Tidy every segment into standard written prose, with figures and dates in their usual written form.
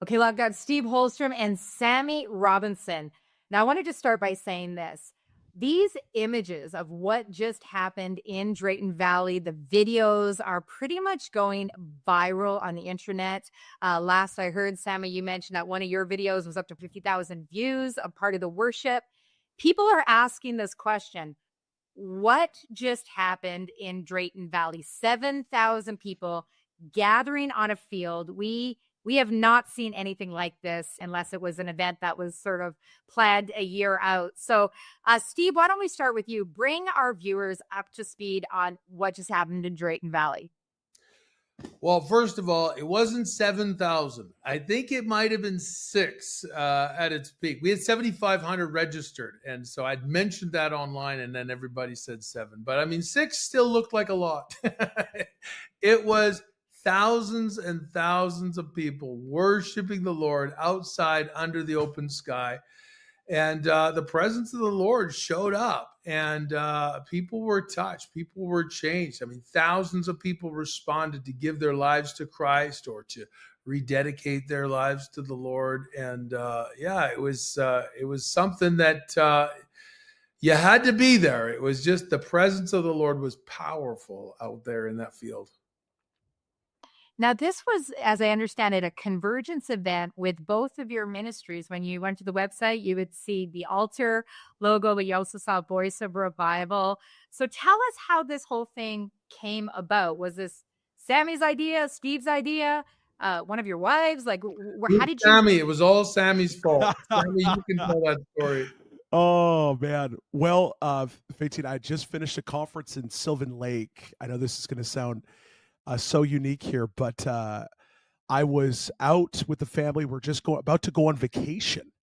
Okay, well, I've got Steve Holstrom and Sammy Robinson. Now, I wanted to start by saying this. These images of what just happened in Drayton Valley, the videos are pretty much going viral on the internet. Last I heard, Sammy, you mentioned that one of your videos was up to 50,000 views, a part of the worship. People are asking this question: what just happened in Drayton Valley? 7,000 people gathering on a field. We have not seen anything like this unless it was an event that was sort of planned a year out. So, Steve, why don't we start with you? Bring our viewers up to speed on what just happened in Drayton Valley. Well, first of all, it wasn't 7,000. I think it might have been 6 at its peak. We had 7,500 registered. And so I'd mentioned that online, and then everybody said 7. But I mean, 6 still looked like a lot. It was thousands and thousands of people worshiping the Lord outside under the open sky. And the presence of the Lord showed up, and people were touched. People were changed. I mean, thousands of people responded to give their lives to Christ or to rededicate their lives to the Lord. And it was something that you had to be there. It was just the presence of the Lord was powerful out there in that field. Now, this was, as I understand it, a convergence event with both of your ministries. When you went to the website, you would see the altar logo, but you also saw Voice of Revival. So tell us how this whole thing came about. Was this Sammy's idea, Steve's idea, one of your wives? Like, how did you? Sammy, it was all Sammy's fault. Sammy, you can tell that story. Oh man. Well, Faitine, I just finished a conference in Sylvan Lake. I know this is going to sound so unique here, but I was out with the family. We're just about to go on vacation,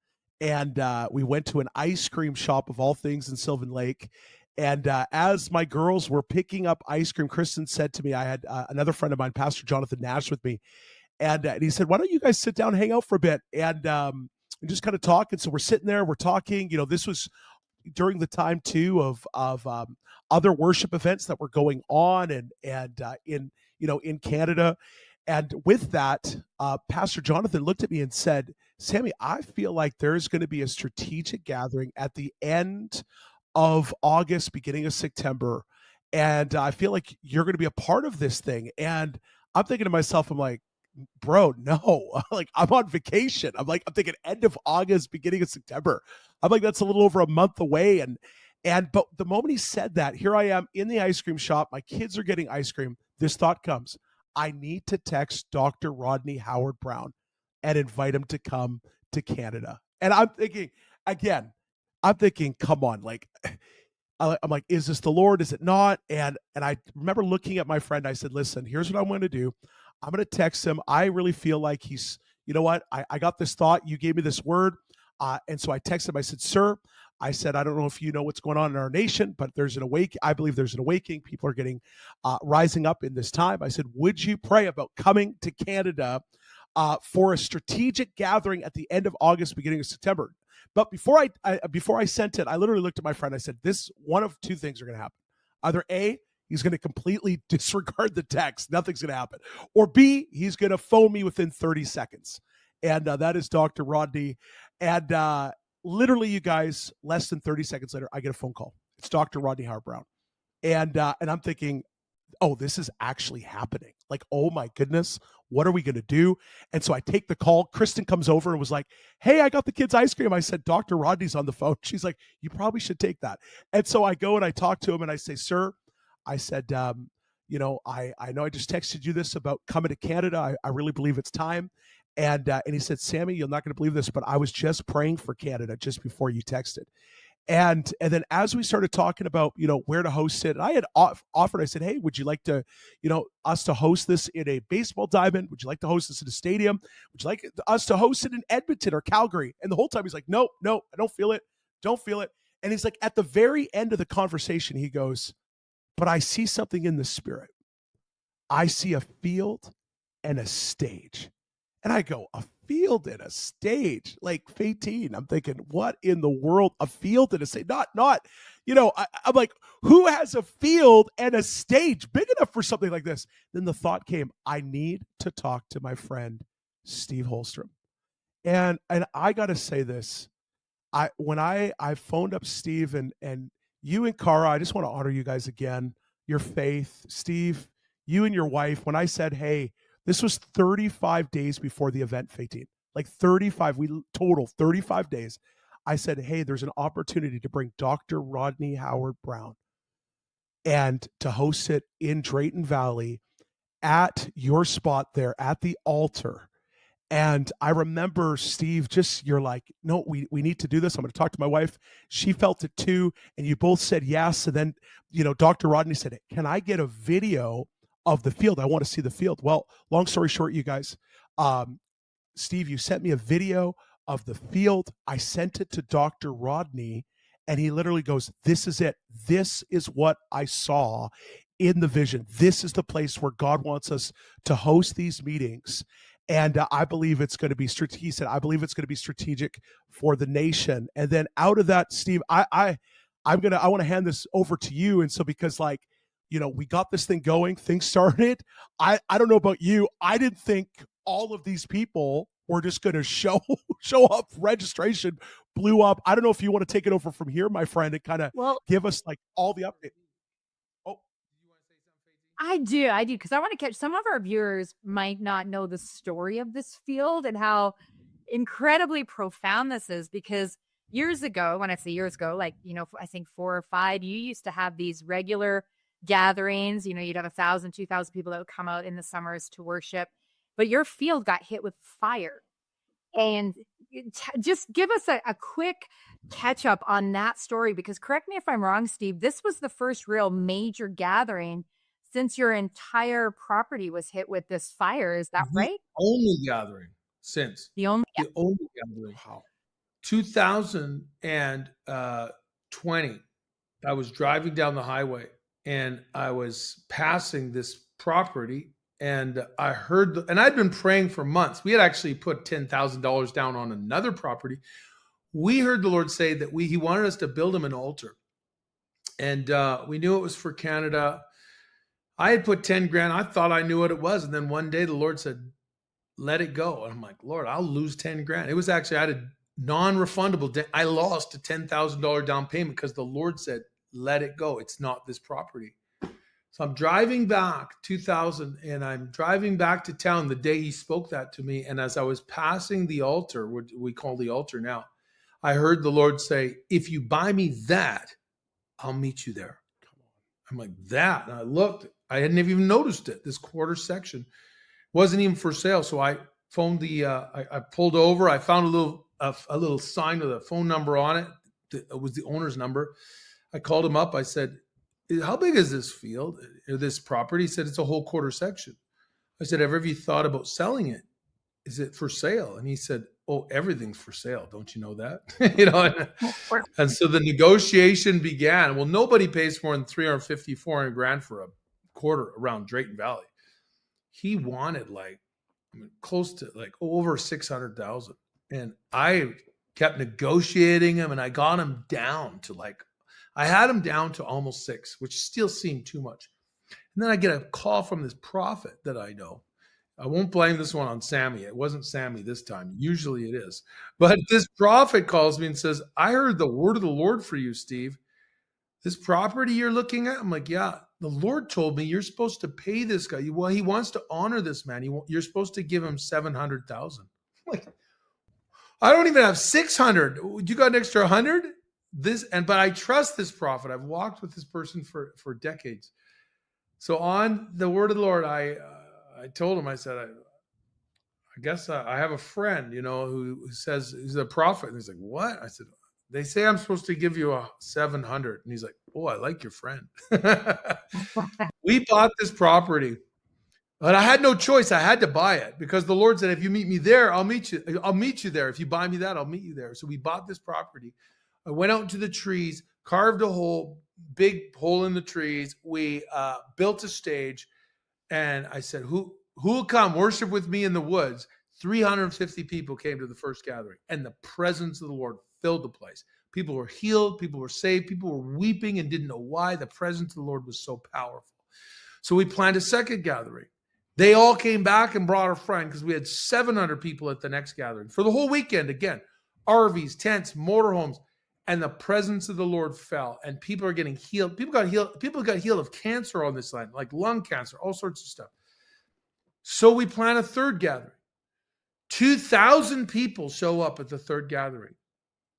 and we went to an ice cream shop of all things in Sylvan Lake. And as my girls were picking up ice cream, Kristen said to me, I had another friend of mine, Pastor Jonathan Nash, with me, and he said, "Why don't you guys sit down, and hang out for a bit, and just kind of talk?" And so we're sitting there, we're talking. You know, this was during the time too of other worship events that were going on, and in Canada. And with that, Pastor Jonathan looked at me and said, "Sammy, I feel like there's going to be a strategic gathering at the end of August, beginning of September, and I feel like you're going to be a part of this thing." And I'm thinking to myself, I'm like, bro, no, like I'm on vacation. I'm thinking end of August, beginning of September. I'm like, that's a little over a month away. But the moment he said that, here I am in the ice cream shop. My kids are getting ice cream. This thought comes: I need to text Dr. Rodney Howard-Browne and invite him to come to Canada. And I'm thinking, again, come on, like, I'm like, is this the Lord? Is it not? And I remember looking at my friend. I said, listen, here's what I'm going to do. I'm going to text him. I really feel like he's, you know what? I got this thought. You gave me this word. And so I texted him. I said, sir, I said, I don't know if you know what's going on in our nation, but there's an awakening. I believe there's an awakening. People are getting rising up in this time. I said, would you pray about coming to Canada for a strategic gathering at the end of August, beginning of September? But before I sent it, I literally looked at my friend. I said, this one of two things are going to happen. Either A, he's going to completely disregard the text. Nothing's going to happen. Or B, he's going to phone me within 30 seconds. And that is Dr. Rodney. And literally, you guys, less than 30 seconds later, I get a phone call. It's Dr. Rodney Howard-Browne. And I'm thinking, oh, this is actually happening. Like, oh my goodness, what are we going to do? And so I take the call. Kristen comes over and was like, hey, I got the kids ice cream. I said, Dr. Rodney's on the phone. She's like, you probably should take that. And so I go and I talk to him and I say, sir, I said, I know I just texted you this about coming to Canada. I really believe it's time. And he said, Sammy, you're not going to believe this, but I was just praying for Canada just before you texted. And then as we started talking about, where to host it, I had offered, I said, hey, would you like to, us to host this in a baseball diamond? Would you like to host this in a stadium? Would you like us to host it in Edmonton or Calgary? And the whole time he's like, no, I don't feel it. Don't feel it. And he's like, at the very end of the conversation, he goes, but I see something in the spirit. I see a field and a stage. And I go, a field and a stage, like Faitine. I'm thinking, what in the world? A field and a stage? Not. I'm like, who has a field and a stage big enough for something like this? Then the thought came, I need to talk to my friend Steve Holstrom. And I got to say this. I phoned up Steve and you and Cara, I just want to honor you guys again. Your faith, Steve, you and your wife. When I said, "Hey, this was 35 days before the event, Fatine, like 35, we total 35 days." I said, "Hey, there's an opportunity to bring Dr. Rodney Howard-Browne and to host it in Drayton Valley at your spot there at the altar." And I remember, Steve, just you're like, "No, we need to do this. I'm going to talk to my wife." She felt it too. And you both said yes. And then, Dr. Rodney said, "Can I get a video of the field? I want to see the field." Well, long story short, you guys, Steve, you sent me a video of the field. I sent it to Dr. Rodney, and he literally goes, "This is it. This is what I saw in the vision. This is the place where God wants us to host these meetings." And I believe it's going to be strategic. He said, "I believe it's going to be strategic for the nation." And then out of that, Steve, I want to hand this over to you. And so, because we got this thing going, things started. I don't know about you. I didn't think all of these people were just going to show up. Registration blew up. I don't know if you want to take it over from here, my friend, and kind of give us like all the update. I do, because I want to catch some of our viewers might not know the story of this field and how incredibly profound this is. Because years ago, when I say years ago, I think 4 or 5, you used to have these regular gatherings. You'd have 1,000, 2,000 people that would come out in the summers to worship, but your field got hit with fire. And just give us a quick catch up on that story, because correct me if I'm wrong, Steve, this was the first real major gathering since your entire property was hit with this fire. Is that right? Only gathering since. The only gathering. Wow. 2020, I was driving down the highway and I was passing this property, and I heard, and I'd been praying for months. We had actually put $10,000 down on another property. We heard the Lord say that He wanted us to build Him an altar. And we knew it was for Canada. I had put 10 grand. I thought I knew what it was. And then one day the Lord said, "Let it go." And I'm like, "Lord, I'll lose 10 grand. It was actually, I had a non-refundable debt. I lost a $10,000 down payment because the Lord said, "Let it go. It's not this property." So I'm driving back and I'm driving back to town the day He spoke that to me. And as I was passing the altar, what we call the altar now, I heard the Lord say, "If you buy me that, I'll meet you there." I'm like, "That?" And I looked, I hadn't even noticed it. This quarter section wasn't even for sale. So I phoned I pulled over. I found a little sign with a phone number on it. It was the owner's number. I called him up. I said, "How big is this field, or this property?" He said, "It's a whole quarter section." I said, "Have you thought about selling it? Is it for sale?" And he said, "Oh, everything's for sale. Don't you know that?" And so the negotiation began. Well, nobody pays more than 350, 400 grand for a quarter around Drayton Valley. He wanted close to over 600,000. And I kept negotiating him, and I got him down to I had him down to almost 6, which still seemed too much. And then I get a call from this prophet that I know. I won't blame this one on Sammy. It wasn't Sammy this time. Usually it is. But this prophet calls me and says, "I heard the word of the Lord for you, Steve. This property you're looking at?" I'm like, "Yeah, the Lord told me you're supposed to pay this guy. Well, He wants to honor this man. You're supposed to give him 700,000. I'm like, "I don't even have 600. You got an extra 100? But I trust this prophet. I've walked with this person for decades." So on the word of the Lord, I told him, I said, I guess I have a friend, who says he's a prophet. And he's like, "What?" I said, "They say I'm supposed to give you a 700. And he's like, "Oh, I like your friend." We bought this property, but I had no choice. I had to buy it because the Lord said, "If you meet me there, I'll meet you. I'll meet you there. If you buy me that, I'll meet you there." So we bought this property. I went out into the trees, carved a big hole in the trees. We built a stage. And I said, who will come worship with me in the woods? 350 people came to the first gathering, and the presence of the Lord filled the place. People were healed. People were saved. People were weeping and didn't know why. The presence of the Lord was so powerful. So we planned a second gathering. They all came back and brought a friend because we had 700 people at the next gathering for the whole weekend. Again, RVs, tents, motorhomes, and the presence of the Lord fell, and people are getting healed. People got healed of cancer on this land, like lung cancer, all sorts of stuff. So we plan a third gathering. 2,000 people show up at the third gathering.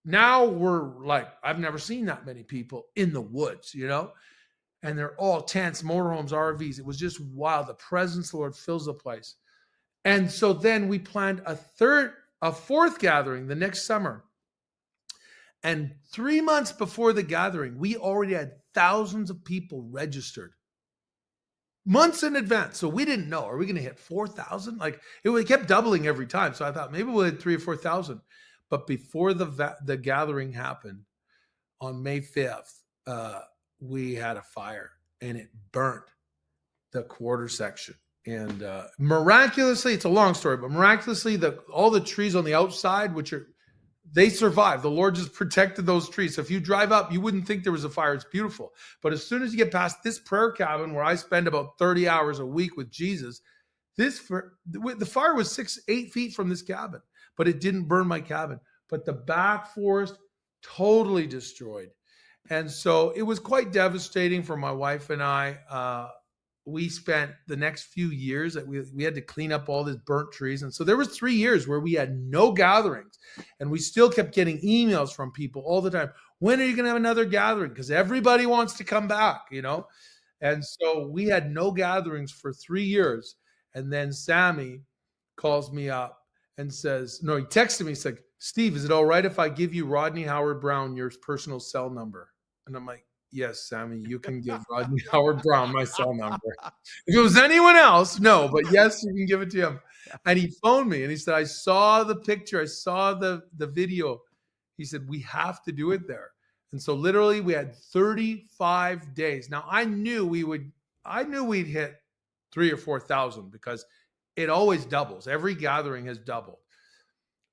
Now we're like, I've never seen that many people in the woods, you know? And they're all tents, motorhomes, RVs. It was just wild. The presence of the Lord fills the place. And so then we planned a fourth gathering the next summer. And 3 months before the gathering, we already had thousands of people registered. Months in advance. So we didn't know, are we going to hit 4,000? Like it kept doubling every time. So I thought maybe we'll hit 3,000 or 4,000. But before the gathering happened on May 5th, we had a fire and it burnt the quarter section. And miraculously, it's a long story, but miraculously, all the trees on the outside, they survived. The Lord just protected those trees. So if you drive up, you wouldn't think there was a fire. It's beautiful. But as soon as you get past this prayer cabin where I spend about 30 hours a week with Jesus, the fire was 8 feet from this cabin, but it didn't burn my cabin. But the back forest totally destroyed. And so it was quite devastating for my wife and I. We spent the next few years that we had to clean up all these burnt trees. And so there was 3 years where we had no gatherings, and we still kept getting emails from people all the time. When are you going to have another gathering? Because everybody wants to come back, you know? And so we had no gatherings for 3 years. And then Sammy calls me up and says, no, he texted me. He's like, Steve, is it all right if I give you Rodney Howard Brown your personal cell number? And I'm like, yes, Sammy, you can give Rodney Howard Brown my cell number. If it was anyone else, no, but yes, you can give it to him. And he phoned me and he said, I saw the picture. I saw the video. He said, we have to do it there. And so literally we had 35 days. Now I knew we'd hit 3,000 or 4,000 because it always doubles. Every gathering has doubled.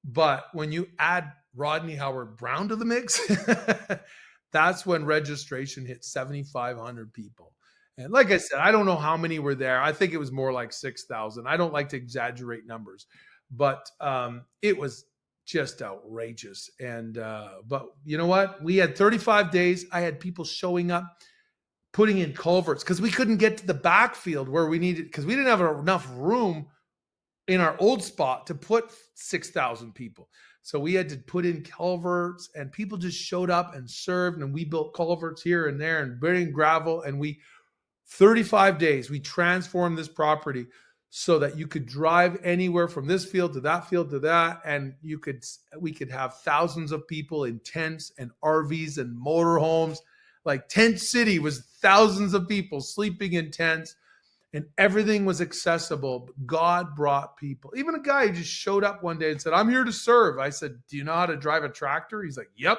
But when you add Rodney Howard Brown to the mix, that's when registration hit 7,500 people. And like I said, I don't know how many were there. I think it was more like 6,000. I don't like to exaggerate numbers, but it was just outrageous. And but you know what? We had 35 days. I had people showing up, putting in culverts because we couldn't get to the backfield where we needed, because we didn't have enough room in our old spot to put 6,000 people. So we had to put in culverts, and people just showed up and served, and we built culverts here and there and burning gravel. And 35 days, we transformed this property so that you could drive anywhere from this field to that. And we could have thousands of people in tents and RVs and motorhomes. Like Tent City was thousands of people sleeping in tents. And everything was accessible. God brought people. Even a guy who just showed up one day and said, I'm here to serve. I said, do you know how to drive a tractor? He's like, yep.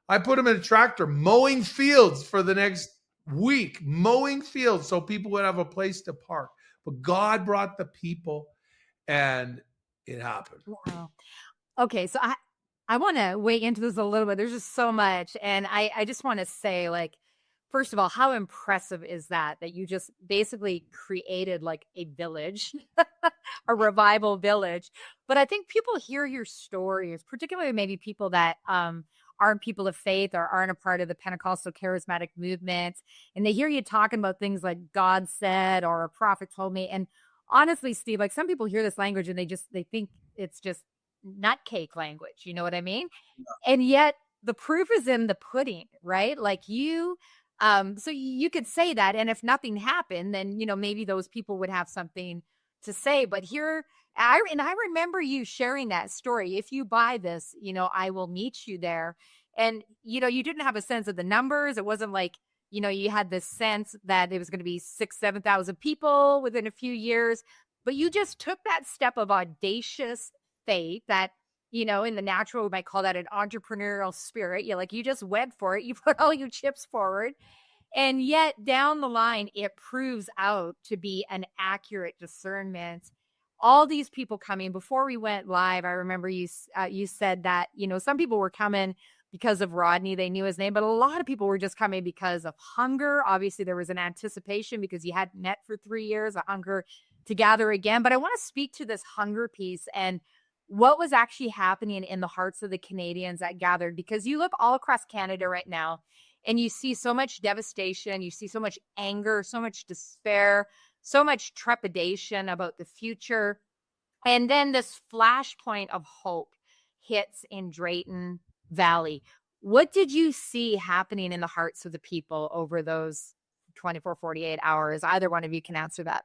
I put him in a tractor mowing fields for the next week, mowing fields so people would have a place to park. But God brought the people, and it happened. Wow. Okay, so I want to weigh into this a little bit. There's just so much. And I just want to say, like, first of all, how impressive is that you just basically created like a village, a revival village. But I think people hear your stories, particularly maybe people that aren't people of faith or aren't a part of the Pentecostal charismatic movement, and they hear you talking about things like God said or a prophet told me. And honestly, Steve, like some people hear this language and they think it's just nutcake language. You know what I mean? Yeah. And yet the proof is in the pudding, right? Like so you could say that, and if nothing happened, then, you know, maybe those people would have something to say. But here, I remember you sharing that story. If you buy this, you know, I will meet you there. And, you know, you didn't have a sense of the numbers. It wasn't like, you know, you had this sense that it was going to be 7,000 people within a few years. But you just took that step of audacious faith that, you know, in the natural, we might call that an entrepreneurial spirit. You just went for it. You put all your chips forward. And yet down the line, it proves out to be an accurate discernment. All these people coming before we went live. I remember you said that, you know, some people were coming because of Rodney. They knew his name, but a lot of people were just coming because of hunger. Obviously, there was an anticipation because you hadn't met for 3 years, a hunger to gather again. But I want to speak to this hunger piece and what was actually happening in the hearts of the Canadians that gathered, because you look all across Canada right now and you see so much devastation, you see so much anger, so much despair, so much trepidation about the future. And then this flashpoint of hope hits in Drayton Valley. What did you see happening in the hearts of the people over those 24, 48 hours? Either one of you can answer that.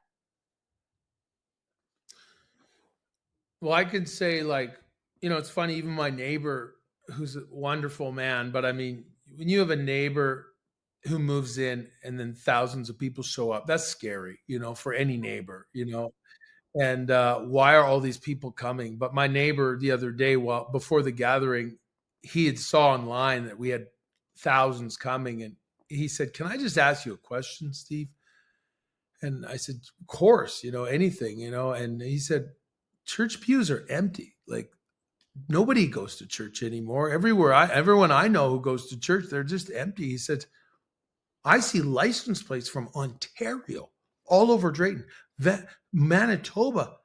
Well, I could say, like, it's funny, even my neighbor, who's a wonderful man, but I mean, when you have a neighbor who moves in and then thousands of people show up, that's scary, for any neighbor, and why are all these people coming? But my neighbor the other day, before the gathering, he had saw online that we had thousands coming, and he said, "Can I just ask you a question, Steve?" And I said, "Of course, anything, and he said, "Church pews are empty. Like, nobody goes to church anymore. Everyone I know who goes to church, they're just empty." He said, "I see license plates from Ontario all over Drayton, Manitoba.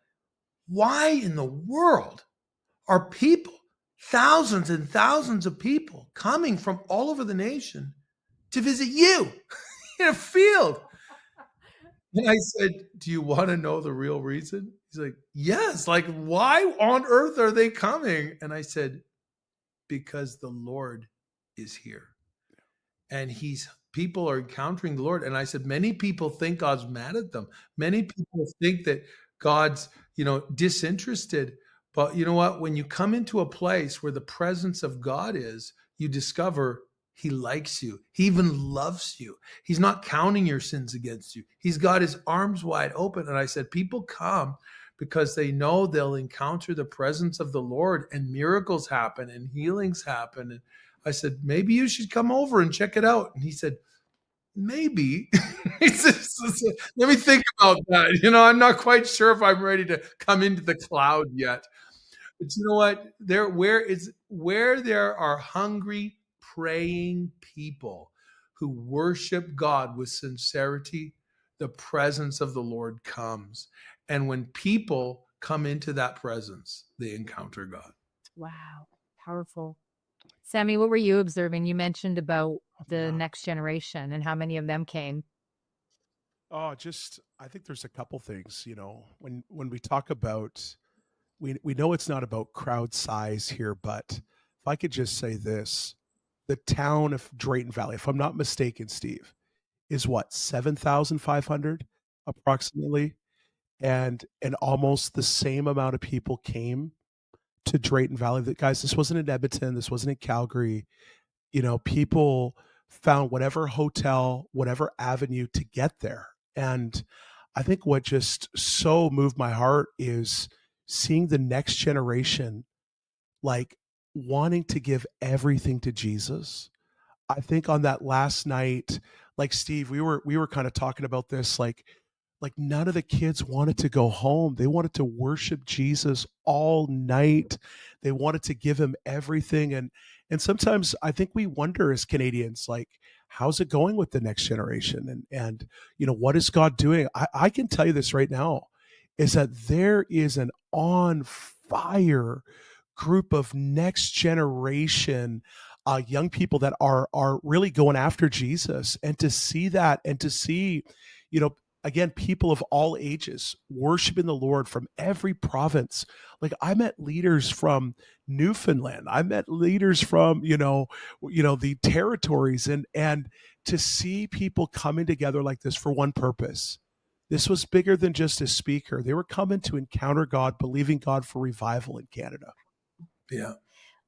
Why in the world are people, thousands and thousands of people, coming from all over the nation to visit you in a field?" And I said, "Do you want to know the real reason?" He's like, "Yes. Like, why on earth are they coming?" And I said, "Because the Lord is here. And people are encountering the Lord." And I said, many people think God's mad at them. Many people think that God's, disinterested. But you know what? When you come into a place where the presence of God is, you discover he likes you. He even loves you. He's not counting your sins against you. He's got his arms wide open. And I said, people come because they know they'll encounter the presence of the Lord, and miracles happen and healings happen. And I said, maybe you should come over and check it out. And he said, maybe. He says, let me think about that. I'm not quite sure if I'm ready to come into the cloud yet. But you know what? Where there are hungry, praying people who worship God with sincerity, the presence of the Lord comes. And when people come into that presence, they encounter God. Wow. Powerful. Sammy, what were you observing? You mentioned about the next generation and how many of them came. I think there's a couple things, when we talk about, we know it's not about crowd size here, but if I could just say this, the town of Drayton Valley, if I'm not mistaken, Steve, is what, 7,500 approximately, and almost the same amount of people came to Drayton Valley. That, guys, this wasn't in Edmonton, this wasn't in Calgary. People found whatever hotel, whatever avenue to get there. And I think what just so moved my heart is seeing the next generation, like, wanting to give everything to Jesus. I think on that last night, like, Steve, we were kind of talking about this, like none of the kids wanted to go home. They wanted to worship Jesus all night. They wanted to give him everything. And sometimes I think we wonder as Canadians, like, how's it going with the next generation? And what is God doing? I can tell you this right now, is that there is an on fire group of next generation young people that are really going after Jesus. And to see that, and to see, again, people of all ages worshiping the Lord from every province. Like, I met leaders from Newfoundland. I met leaders from, the territories, and to see people coming together like this for one purpose. This was bigger than just a speaker. They were coming to encounter God, believing God for revival in Canada. Yeah.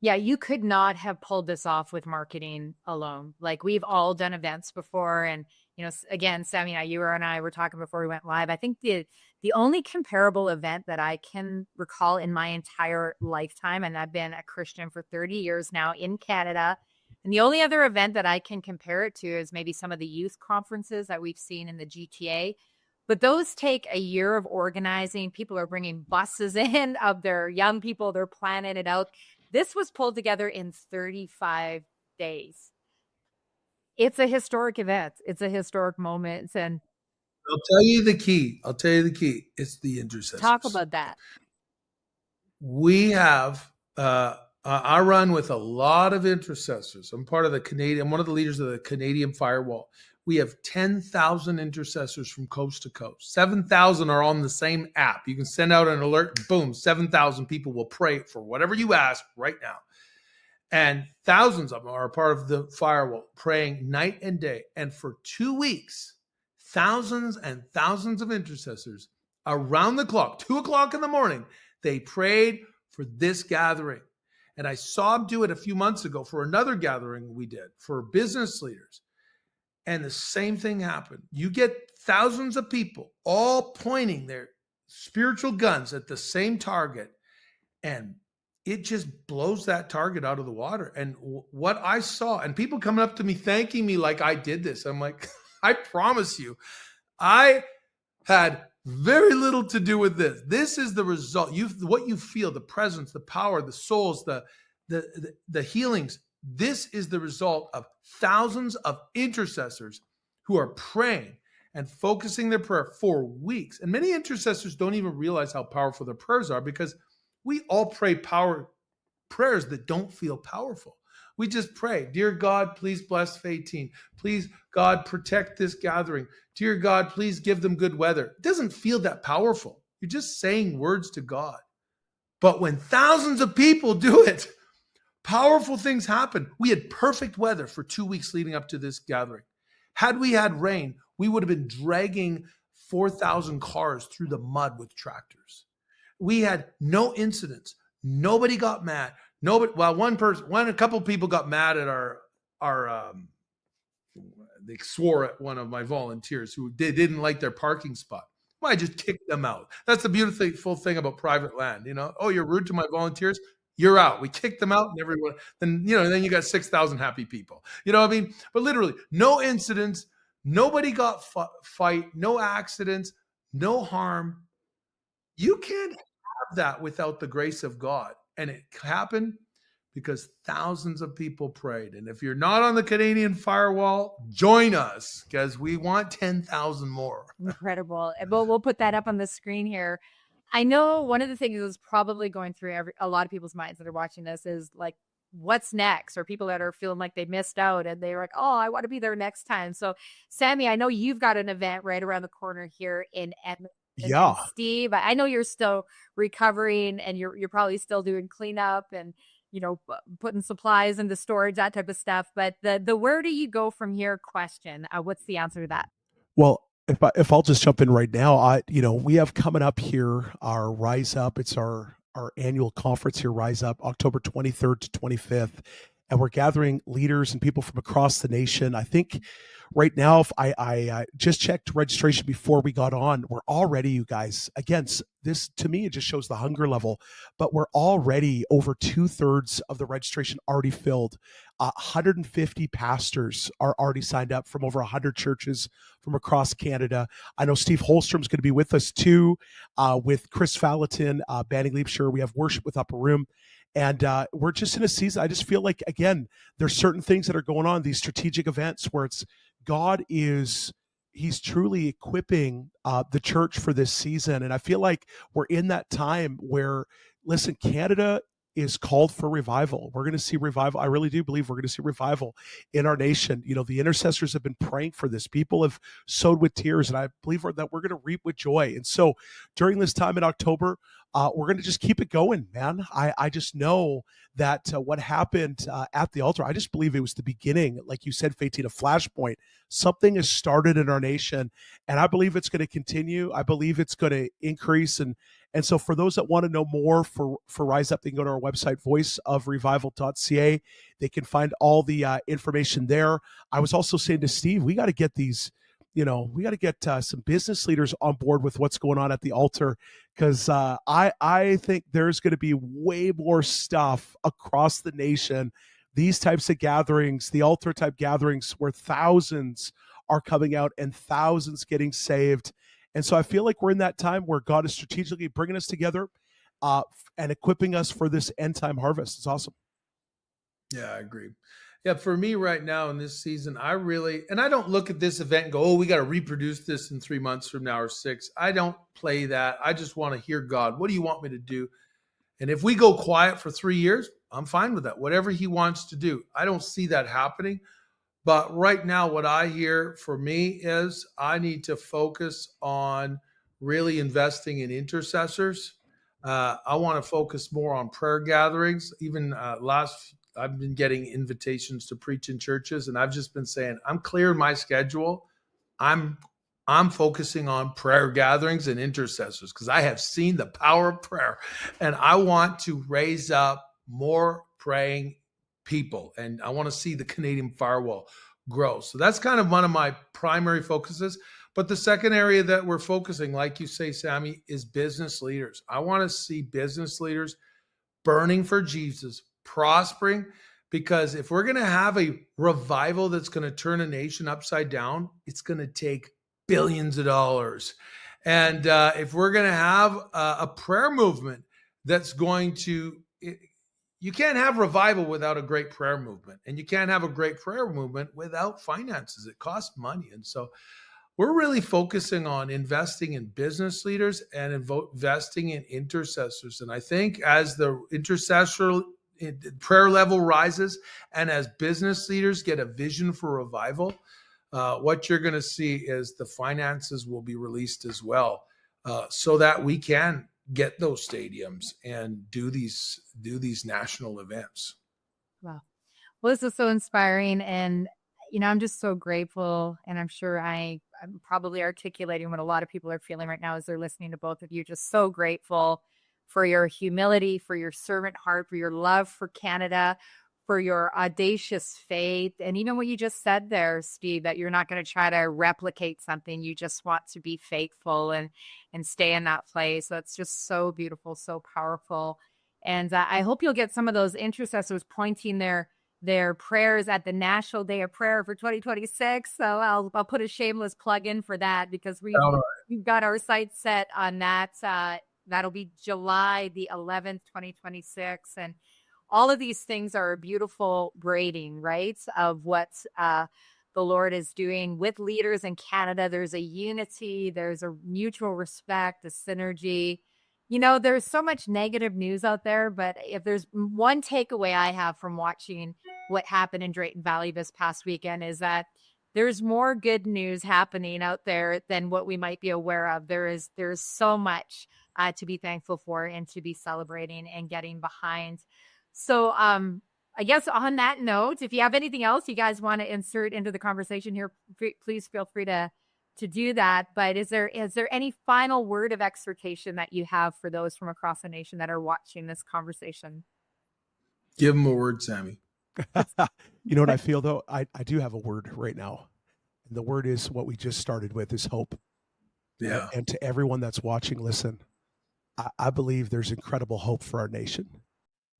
Yeah, you could not have pulled this off with marketing alone. Like, we've all done events before. And, again, Sammy and I were talking before we went live. I think the only comparable event that I can recall in my entire lifetime, and I've been a Christian for 30 years now in Canada, and the only other event that I can compare it to is maybe some of the youth conferences that we've seen in the GTA. But those take a year of organizing. People are bringing buses in of their young people. They're planning it out. This was pulled together in 35 days. It's a historic event. It's a historic moment. And I'll tell you the key. It's the intercessors. Talk about that. We have, I run with a lot of intercessors. I'm one of the leaders of the Canadian Firewall. We have 10,000 intercessors from coast to coast. 7,000 are on the same app. You can send out an alert, boom, 7,000 people will pray for whatever you ask right now. And thousands of them are a part of the firewall, praying night and day. And for 2 weeks, thousands and thousands of intercessors around the clock, 2:00 in the morning, they prayed for this gathering. And I saw them do it a few months ago for another gathering we did for business leaders. And the same thing happened. You get thousands of people all pointing their spiritual guns at the same target, and it just blows that target out of the water. And what I saw, and people coming up to me thanking me like I did this. I'm like, I promise you, I had very little to do with this. This is the result. What you feel, the presence, the power, the souls, the healings. This is the result of thousands of intercessors who are praying and focusing their prayer for weeks. And many intercessors don't even realize how powerful their prayers are, because we all pray prayers that don't feel powerful. We just pray, dear God, please bless Faith Team. Please, God, protect this gathering. Dear God, please give them good weather. It doesn't feel that powerful. You're just saying words to God. But when thousands of people do it, powerful things happen. We had perfect weather for 2 weeks leading up to this gathering. Had we had rain, we would have been dragging 4,000 cars through the mud with tractors. We had no incidents. Nobody got mad. A couple of people got mad at they swore at one of my volunteers who didn't like their parking spot. Well, I just kicked them out. That's the beautiful thing about private land. Oh, you're rude to my volunteers? You're out. We kicked them out, and everyone. Then you got 6,000 happy people. You know what I mean? But literally, no incidents. Nobody got fight. No accidents. No harm. You can't have that without the grace of God, and it happened because thousands of people prayed. And if you're not on the Canadian Firewall, join us, because we want 10,000 more. Incredible. We'll put that up on the screen here. I know one of the things that's probably going through a lot of people's minds that are watching this is like, what's next? Or people that are feeling like they missed out and they're like, oh, I want to be there next time. So Sammy, I know you've got an event right around the corner here in Edmonton. Yeah. And Steve, I know you're still recovering and you're probably still doing cleanup and, putting supplies into storage, that type of stuff. But the where do you go from here question, what's the answer to that? Well, if I'll just jump in right now, we have coming up here our Rise Up. It's our annual conference here, Rise Up, October 23rd to 25th. And we're gathering leaders and people from across the nation. I think right now, if I just checked registration before we got on, we're already, you guys, again, this to me, it just shows the hunger level, but we're already over 2/3 of the registration already filled. 150 pastors are already signed up from over 100 churches from across Canada. I know Steve Holstrom's going to be with us too, with Chris Fallaton, Banning Leapshire. We have worship with Upper Room. And we're just in a season. I just feel like, again, there's certain things that are going on, these strategic events where he's truly equipping the church for this season. And I feel like we're in that time where, listen, Canada is called for revival. We're going to see revival. I really do believe we're going to see revival in our nation. The intercessors have been praying for this. People have sowed with tears, and I believe that we're going to reap with joy. And so during this time in October, we're going to just keep it going, man. I just know that what happened at the altar, I just believe it was the beginning, like you said, Faitine, a flashpoint. Something has started in our nation, and I believe it's going to continue. I believe it's going to increase. And so for those that want to know more for Rise Up, they can go to our website, voiceofrevival.ca. They can find all the information there. I was also saying to Steve, we got to get these, we got to get some business leaders on board with what's going on at the altar, because I think there's going to be way more stuff across the nation. These types of gatherings, the altar type gatherings where thousands are coming out and thousands getting saved. And so I feel like we're in that time where God is strategically bringing us together and equipping us for this end time harvest. It's awesome. Yeah, I agree. Yeah, for me right now in this season, and I don't look at this event and go, oh, we got to reproduce this in 3 months from now or 6. I don't play that. I just want to hear God. What do you want me to do? And if we go quiet for 3 years, I'm fine with that. Whatever he wants to do. I don't see that happening. But right now, what I hear for me is I need to focus on really investing in intercessors. I want to focus more on prayer gatherings. Even I've been getting invitations to preach in churches, and I've just been saying, I'm clearing my schedule. I'm focusing on prayer gatherings and intercessors because I have seen the power of prayer, and I want to raise up more praying people, and I want to see the Canadian firewall grow. So that's kind of one of my primary focuses. But the second area that we're focusing, like you say, Sammy, is business leaders. I want to see business leaders burning for Jesus, prospering, because if we're going to have a revival that's going to turn a nation upside down, it's going to take billions of dollars. And if we're going to have a prayer movement that's going to, you can't have revival without a great prayer movement, and you can't have a great prayer movement without finances. It costs money. And so we're really focusing on investing in business leaders and investing in intercessors. And I think as the intercessor prayer level rises and as business leaders get a vision for revival, what you're going to see is the finances will be released as well, so that we can get those stadiums and do these national events. Wow. Well, this is so inspiring. And, I'm just so grateful. And I'm sure I'm probably articulating what a lot of people are feeling right now as they're listening to both of you. Just so grateful for your humility, for your servant heart, for your love for Canada, for your audacious faith. And even what you just said there, Steve, that you're not going to try to replicate something. You just want to be faithful and stay in that place. So it's just so beautiful, so powerful. And I hope you'll get some of those intercessors pointing their prayers at the National Day of Prayer for 2026. So I'll put a shameless plug in for that, because we've got our sights set on that. That'll be July the 11th, 2026. And all of these things are a beautiful braiding, right, of what the Lord is doing with leaders in Canada. There's a unity, there's a mutual respect, a synergy. There's so much negative news out there, but if there's one takeaway I have from watching what happened in Drayton Valley this past weekend, is that there's more good news happening out there than what we might be aware of. There's so much to be thankful for and to be celebrating and getting behind. So I guess on that note, if you have anything else you guys want to insert into the conversation here, please feel free to do that. But is there any final word of exhortation that you have for those from across the nation that are watching this conversation? Give them a word, Sammy. You know what I feel, though? I do have a word right now. And the word is what we just started with, is hope. Yeah. And to everyone that's watching, listen, I believe there's incredible hope for our nation.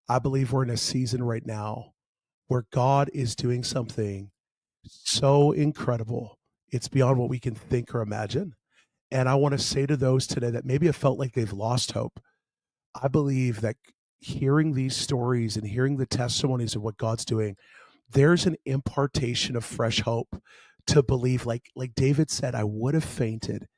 I believe we're in a season right now where God is doing something so incredible. It's beyond what we can think or imagine. And I want to say to those today that maybe have felt like they've lost hope, I believe that hearing these stories and hearing the testimonies of what God's doing, there's an impartation of fresh hope to believe, like David said, I would have fainted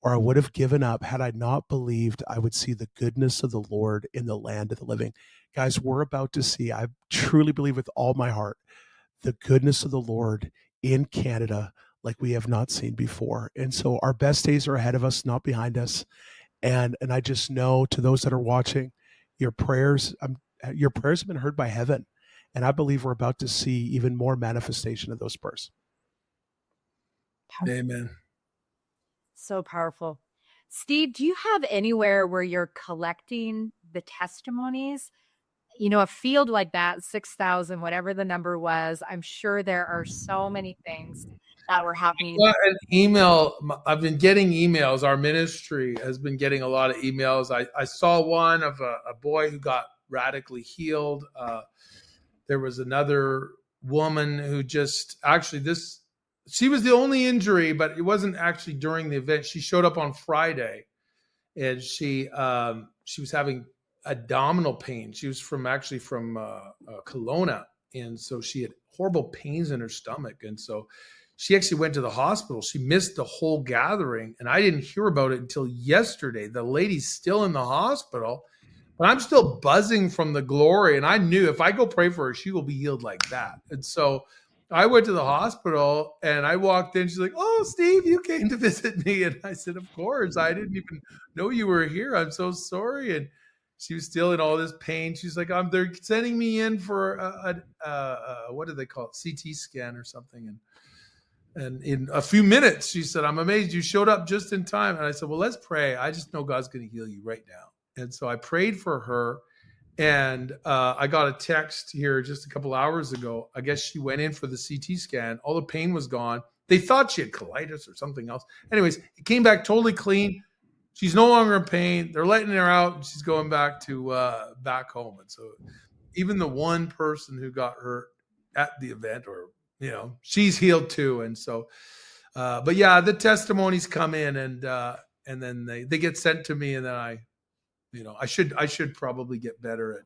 or I would have given up had I not believed I would see the goodness of the Lord in the land of the living. Guys, we're about to see, I truly believe with all my heart, the goodness of the Lord in Canada like we have not seen before. And so our best days are ahead of us, not behind us. And I just know, to those that are watching, your prayers have been heard by heaven. And I believe we're about to see even more manifestation of those prayers. Amen. So powerful. Steve, do you have anywhere where you're collecting the testimonies? A field like that, 6,000, whatever the number was, I'm sure there are so many things that were happening. Well, an email. I've been getting emails. Our ministry has been getting a lot of emails. I saw one of a boy who got radically healed. There was another woman who she was the only injury, but it wasn't actually during the event. She showed up on Friday, and she was having abdominal pain. She was from Kelowna, And so she had horrible pains in her stomach. And so she actually went to the hospital. She missed the whole gathering. And I didn't hear about it until yesterday. The lady's still in the hospital, but I'm still buzzing from the glory. And I knew if I go pray for her, she will be healed like that. And so I went to the hospital and I walked in. She's like, "Oh, Steve, you came to visit me." And I said, "Of course. I didn't even know you were here. I'm so sorry." And she was still in all this pain. She's like, "They're sending me in for what do they call it? CT scan or something." And in a few minutes, she said, "I'm amazed you showed up just in time." And I said, "Well, let's pray. I just know God's going to heal you right now." And so I prayed for her. And I got a text here just a couple hours ago. I guess she went in for the CT scan. All the pain was gone. They thought she had colitis or something else. Anyways, it came back totally clean. She's no longer in pain. They're letting her out. And she's going back to back home. And so even the one person who got hurt at the event, or, she's healed too. And so, but yeah, the testimonies come in and then they get sent to me, and then I should probably get better at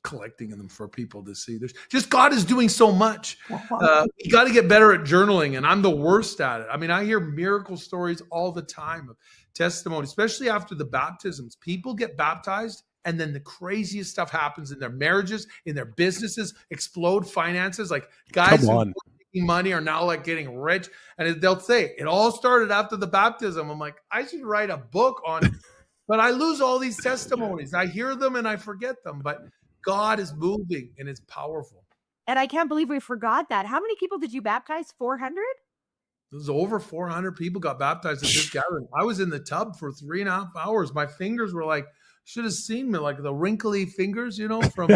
collecting them for people to see. There's just, God is doing so much. You got to get better at journaling, and I'm the worst at it. I mean, I hear miracle stories all the time of testimony, especially after the baptisms. People get baptized, and then the craziest stuff happens in their marriages, in their businesses, explode finances. Like guys who were making money are now like getting rich, and they'll say it all started after the baptism. I'm like, I should write a book on it. But I lose all these testimonies. I hear them and I forget them. But God is moving and it's powerful. And I can't believe we forgot that. How many people did you baptize? 400? There's over 400 people got baptized at this gathering. I was in the tub for 3.5 hours. My fingers were like, should have seen me, like the wrinkly fingers, from.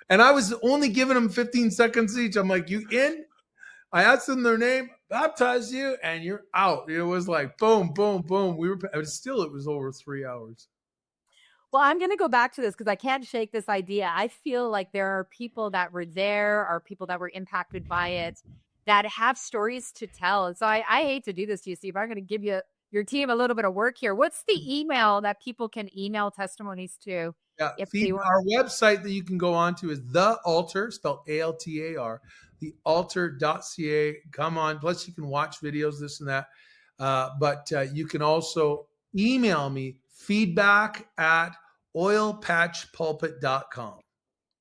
And I was only giving them 15 seconds each. I'm like, "You in?" I asked them their name, baptize you, and you're out. It was like boom, boom, boom. It was over 3 hours. Well, I'm going to go back to this because I can't shake this idea. I feel like there are people that were there, or people that were impacted by it, that have stories to tell. And so I hate to do this to you, Steve. I'm going to give your team a little bit of work here. What's the email that people can email testimonies to? Yeah, our website that you can go on to is The Altar, spelled ALTAR, thealtar.ca. Come on. Plus, you can watch videos, this and that. But you can also email me, feedback@oilpatchpulpit.com.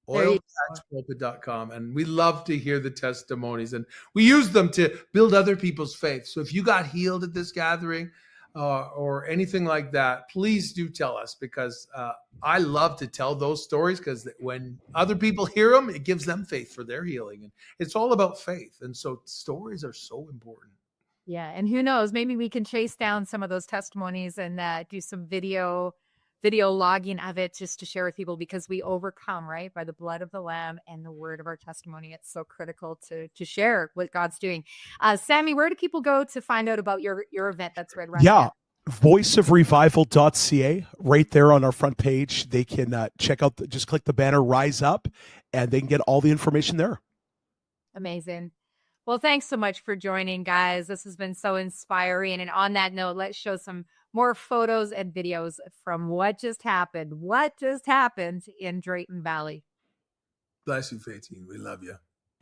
Oilpatchpulpit.com. And we love to hear the testimonies. And we use them to build other people's faith. So if you got healed at this gathering, or anything like that, please do tell us, because I love to tell those stories, because when other people hear them, it gives them faith for their healing. And it's all about faith. And so stories are so important. Yeah. And who knows, maybe we can chase down some of those testimonies and do some video logging of it, just to share with people, because we overcome, right, by the blood of the Lamb and the word of our testimony. It's so critical to share what God's doing. Sammy, where do people go to find out about your event that's right around? Yeah. voiceofrevival.ca, right there on our front page. They can check out, just click the banner, Rise Up, and they can get all the information there. Amazing. Well, thanks so much for joining, guys. This has been so inspiring. And on that note, let's show some more photos and videos from what just happened. What just happened in Drayton Valley. Bless you, Faitine. We love you.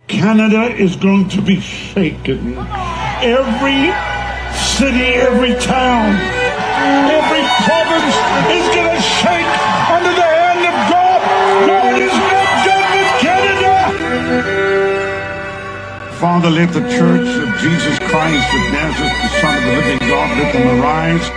Canada is going to be shaken. Every city, every town, every province is going to shake under the hand of God. God is not done with Canada. Father, let the church of Jesus Christ of Nazareth, the Son of the living God, let them arise